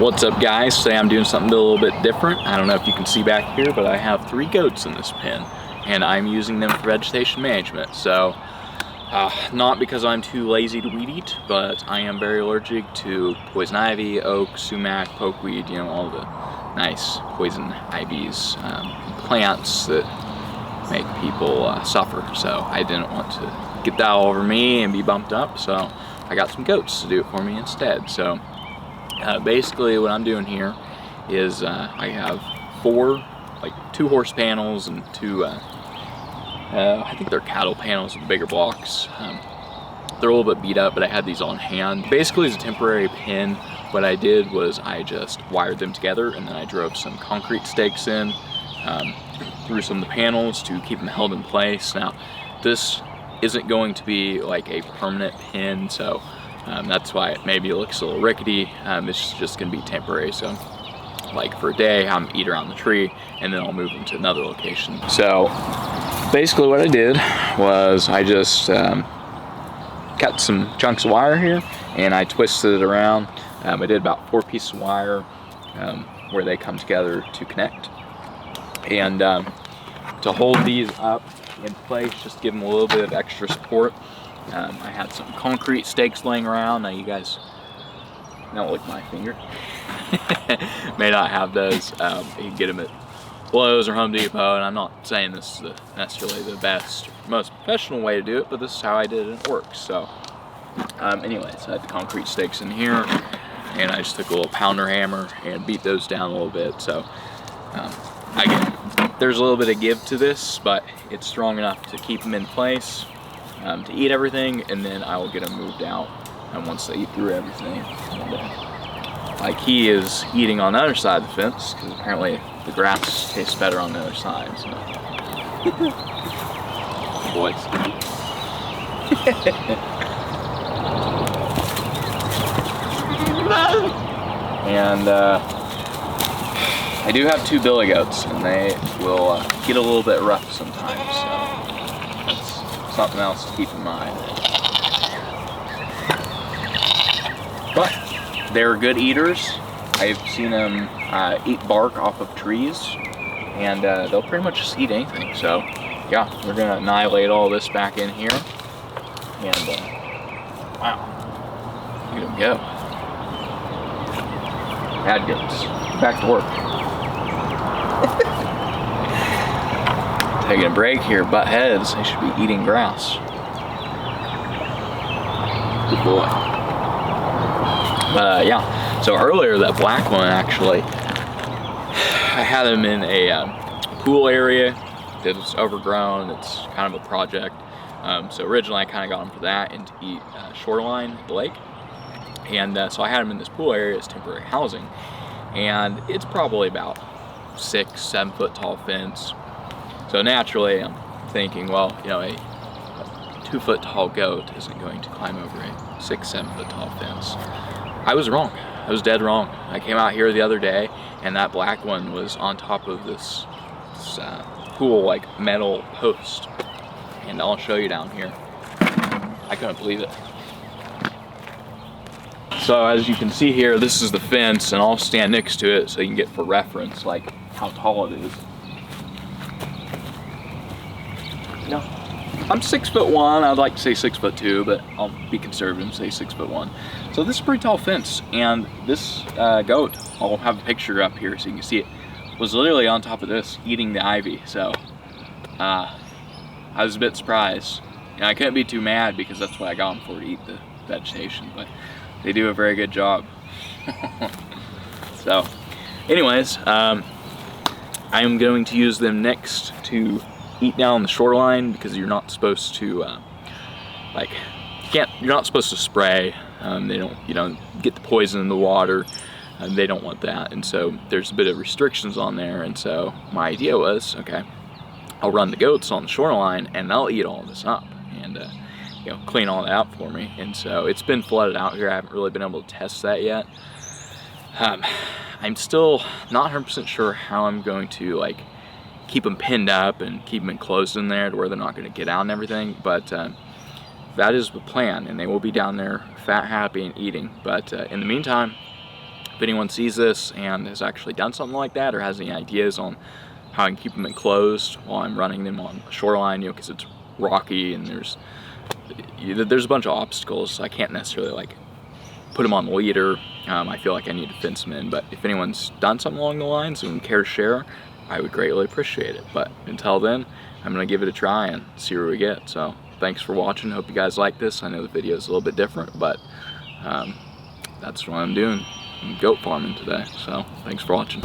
What's up, guys? Today I'm doing something a little bit different. I don't know if you can see back here, but I have 3 goats in this pen, and I'm using them for vegetation management. So, not because I'm too lazy to weed eat, but I am very allergic to poison ivy, oak, sumac, pokeweed, you know, all the nice poison ivies, plants that make people suffer. So I didn't want to get that all over me and be bumped up, so I got some goats to do it for me instead. So basically what I'm doing here is I have 4 2 horse panels and 2 I think they're cattle panels with bigger blocks. They're a little bit beat up, but I had these on hand. Basically as a temporary pen, what I did was I just wired them together, and then I drove some concrete stakes in through some of the panels to keep them held in place. Now this isn't going to be like a permanent pen, so that's why maybe it looks a little rickety. It's just going to be temporary. So like for a day, I'm eat around the tree, and then I'll move them to another location. So basically what I did was I just cut some chunks of wire here, and I twisted it around. I did about 4 pieces of wire where they come together to connect. And to hold these up in place, just give them a little bit of extra support. I had some concrete stakes laying around. Now you guys don't lick my finger. May not have those. You can get them at Lowe's or Home Depot, and I'm not saying this is necessarily the best, most professional way to do it, but this is how I did it and it works. So anyways, I had the concrete stakes in here, and I just took a little pounder hammer and beat those down a little bit. So there's a little bit of give to this, but it's strong enough to keep them in place, to eat everything, and then I will get them moved out. And once they eat through everything, like he is eating on the other side of the fence, because apparently the grass tastes better on the other side. So. Boys. And I do have 2 billy goats, and they will get a little bit rough sometimes, so that's something else to keep in mind. But they're good eaters. I've seen them eat bark off of trees, and they'll pretty much just eat anything. So yeah, we're gonna annihilate all this back in here, and wow, look at them go. Bad goats, back to work. Taking a break here, butt heads. They should be eating grass. Good boy. Yeah, so earlier that black one, actually, I had him in a pool area that was overgrown. It's kind of a project. So originally I kind of got him for that and to eat shoreline at the lake. And so I had him in this pool area as temporary housing. And it's probably about 6-7 foot tall fence. So naturally I'm thinking, well, you know, a 2 foot tall goat isn't going to climb over a 6-7 foot tall fence. I was wrong. I was dead wrong. I came out here the other day, and that black one was on top of this pool like metal post, and I'll show you down here. I couldn't believe it. So as you can see here, this is the fence, and I'll stand next to it so you can get for reference like how tall it is. No, I'm 6'1". I'd like to say 6'2", but I'll be conservative and say 6'1". So this is a pretty tall fence, and this goat, I'll have a picture up here so you can see it, was literally on top of this eating the ivy. So I was a bit surprised, and I couldn't be too mad because that's what I got them for, to eat the vegetation, but they do a very good job. So anyways, I am going to use them next to eat down the shoreline, because you're not supposed to you're not supposed to spray. They don't, get the poison in the water. They don't want that, and so there's a bit of restrictions on there. And so my idea was, okay, I'll run the goats on the shoreline, and they'll eat all this up, and clean all that out for me. And so it's been flooded out here. I haven't really been able to test that yet. I'm still not 100% sure how I'm going to keep them pinned up and keep them enclosed in there to where they're not going to get out and everything, but that is the plan, and they will be down there fat, happy, and eating. But in the meantime, if anyone sees this and has actually done something like that, or has any ideas on how I can keep them enclosed while I'm running them on the shoreline, because it's rocky and there's a bunch of obstacles, so I can't necessarily like put them on the leader. I feel like I need to fence them in, but if anyone's done something along the lines and care to share, I would greatly appreciate it. But until then, I'm gonna give it a try and see where we get. So thanks for watching. Hope you guys like this. I know the video is a little bit different, but that's what I'm doing. I'm goat farming today. So thanks for watching.